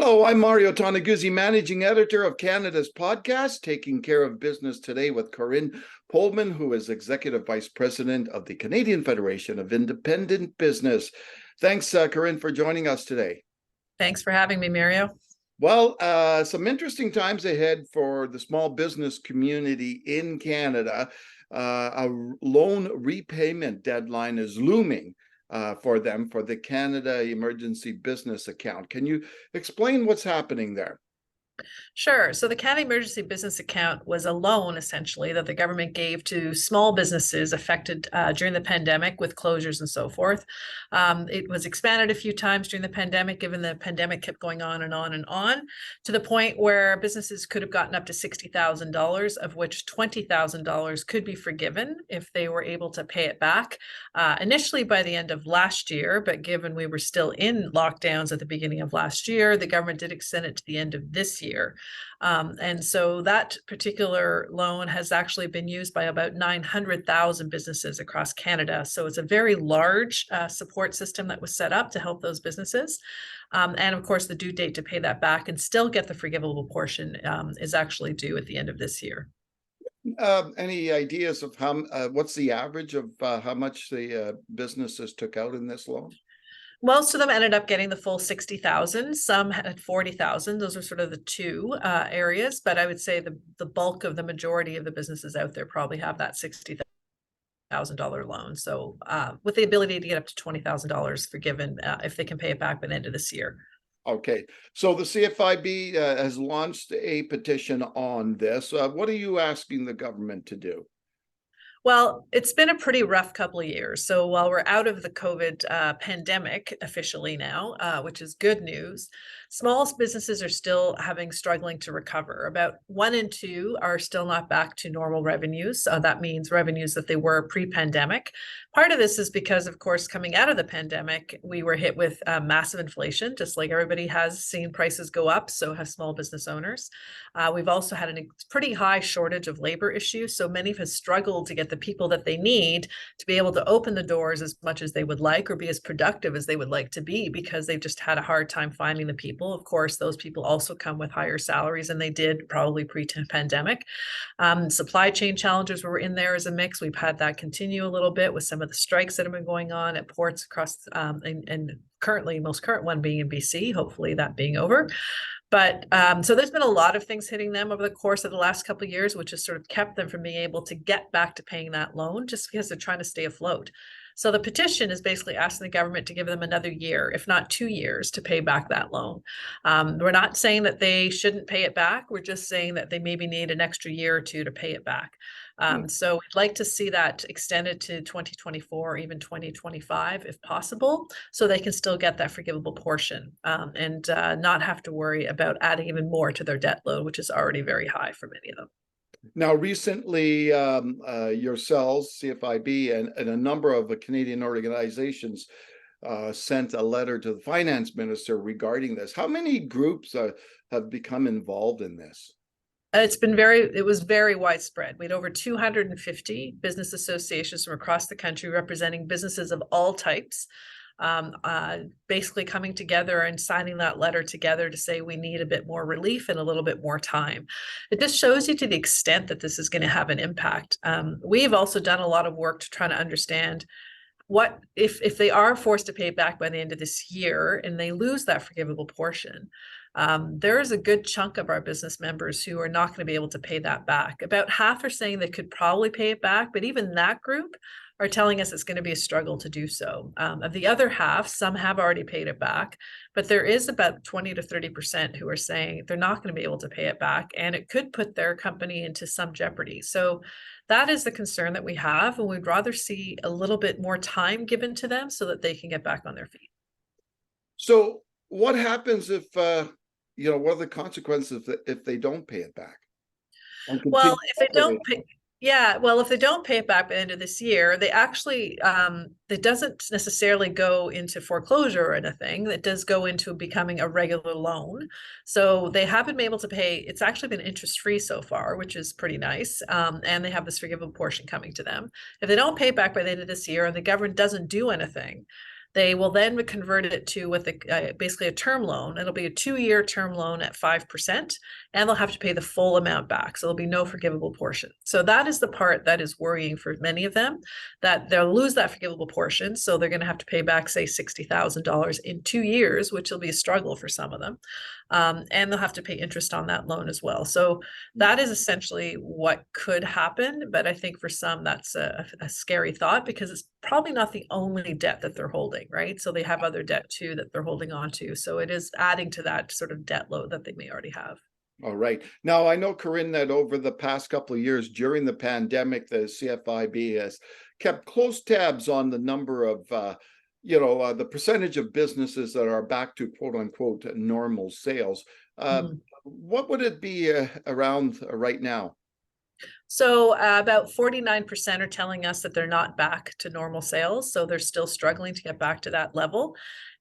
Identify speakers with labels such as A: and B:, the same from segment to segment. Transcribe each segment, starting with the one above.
A: Hello, I'm Mario Toneguzzi, managing editor of Canada's podcast, Taking Care of Business Today with Corinne Pohlmann, who is executive vice president of the Canadian Federation of Independent Business. Thanks, Corinne, for joining us today.
B: Thanks for having me, Mario.
A: Well, some interesting times ahead for the small business community in Canada. A loan repayment deadline is looming for them for the Canada Emergency Business Account. Can you explain what's happening there?
B: Sure. So the Canada Emergency Business Account was a loan, essentially, that the government gave to small businesses affected during the pandemic with closures and so forth. It was expanded a few times during the pandemic, given the pandemic kept going on and on and on, to the point where businesses could have gotten up to $60,000, of which $20,000 could be forgiven if they were able to pay it back. Initially by the end of last year, but given we were still in lockdowns at the beginning of last year, the government did extend it to the end of this year. And so that particular loan has actually been used by about 900,000 businesses across Canada. So it's a very large support system that was set up to help those businesses. And of course, the due date to pay that back and still get the forgivable portion is actually due at the end of this year.
A: Any ideas of what's the average of how much the businesses took out in this loan?
B: Most of them ended up getting the full 60,000. Some had 40,000. Those are sort of the two areas. But I would say the bulk of the majority of the businesses out there probably have that $60,000 loan. So with the ability to get up to $20,000 forgiven if they can pay it back by the end of this year.
A: Okay, so the CFIB has launched a petition on this. What are you asking the government to do?
B: Well, it's been a pretty rough couple of years. So while we're out of the COVID pandemic officially now, which is good news, small businesses are still struggling to recover. About 1 in 2 are still not back to normal revenues. That means revenues that they were pre-pandemic. Part of this is because, of course, coming out of the pandemic, we were hit with massive inflation, just like everybody has seen prices go up, so have small business owners. We've also had a pretty high shortage of labor issues, so many have struggled to get the people that they need to be able to open the doors as much as they would like or be as productive as they would like to be because they've just had a hard time finding the people. Of course, those people also come with higher salaries than they did probably pre-pandemic. Supply chain challenges were in there as a mix. We've had that continue a little bit with some of the strikes that have been going on at ports across and currently, most current one being in BC, hopefully that being over. But so there's been a lot of things hitting them over the course of the last couple of years, which has sort of kept them from being able to get back to paying that loan just because they're trying to stay afloat. So the petition is basically asking the government to give them another year, if not 2 years, to pay back that loan. We're not saying that they shouldn't pay it back. We're just saying that they maybe need an extra year or two to pay it back. So we'd like to see that extended to 2024 or even 2025 if possible, so they can still get that forgivable portion and not have to worry about adding even more to their debt load, which is already very high for many of them.
A: Now, recently, yourselves, CFIB, and a number of Canadian organizations sent a letter to the finance minister regarding this. How many groups have become involved in this?
B: It was very widespread. We had over 250 business associations from across the country representing businesses of all types, basically coming together and signing that letter together to say we need a bit more relief and a little bit more time. It just shows you to the extent that this is going to have an impact. We've also done a lot of work to try to understand what if they are forced to pay back by the end of this year and they lose that forgivable portion. There is a good chunk of our business members who are not going to be able to pay that back. About half are saying they could probably pay it back, but even that group are telling us it's going to be a struggle to do so. Of the other half, some have already paid it back, but there is about 20 to 30% who are saying they're not going to be able to pay it back, and it could put their company into some jeopardy. So that is the concern that we have, and we'd rather see a little bit more time given to them so that they can get back on their feet.
A: So what happens if, what are the consequences if they don't pay it back?
B: Well, if they don't pay, if they don't pay it back by the end of this year, they actually, it doesn't necessarily go into foreclosure or anything. It does go into becoming a regular loan. So they haven't been able to pay. It's actually been interest-free so far, which is pretty nice. And they have this forgivable portion coming to them. If they don't pay it back by the end of this year and the government doesn't do anything, They will then convert it to with basically a term loan. It'll be a 2-year term loan at 5%, and they'll have to pay the full amount back. So there'll be no forgivable portion. So that is the part that is worrying for many of them, that they'll lose that forgivable portion. So they're going to have to pay back, say, $60,000 in 2 years, which will be a struggle for some of them. And they'll have to pay interest on that loan as well. So that is essentially what could happen. But I think for some, that's a scary thought, because it's probably not the only debt that they're holding, right? So they have other debt too that they're holding on to. So it is adding to that sort of debt load that they may already have.
A: All right. Now, I know, Corinne, that over the past couple of years during the pandemic, the CFIB has kept close tabs on the number of, the percentage of businesses that are back to quote unquote normal sales. What would it be around right now?
B: So about 49% are telling us that they're not back to normal sales. So they're still struggling to get back to that level.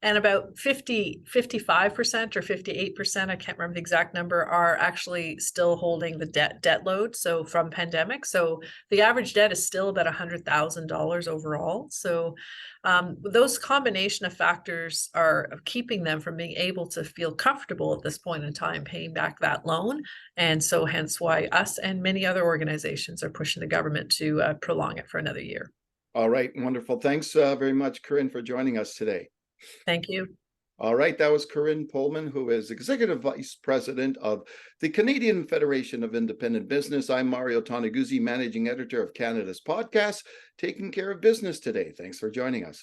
B: And about 55% or 58%, I can't remember the exact number, are actually still holding the debt load. So from pandemic. So the average debt is still about $100,000 overall. So those combination of factors are keeping them from being able to feel comfortable at this point in time paying back that loan. And so hence why us and many other organizations are pushing the government to prolong it for another year.
A: All right. Wonderful. Thanks very much, Corinne, for joining us today.
B: Thank you.
A: All right, that was Corinne Pohlmann, who is Executive Vice President of the Canadian Federation of Independent Business. I'm Mario Toneguzzi, Managing Editor of Canada's Podcast, taking care of business today. Thanks for joining us.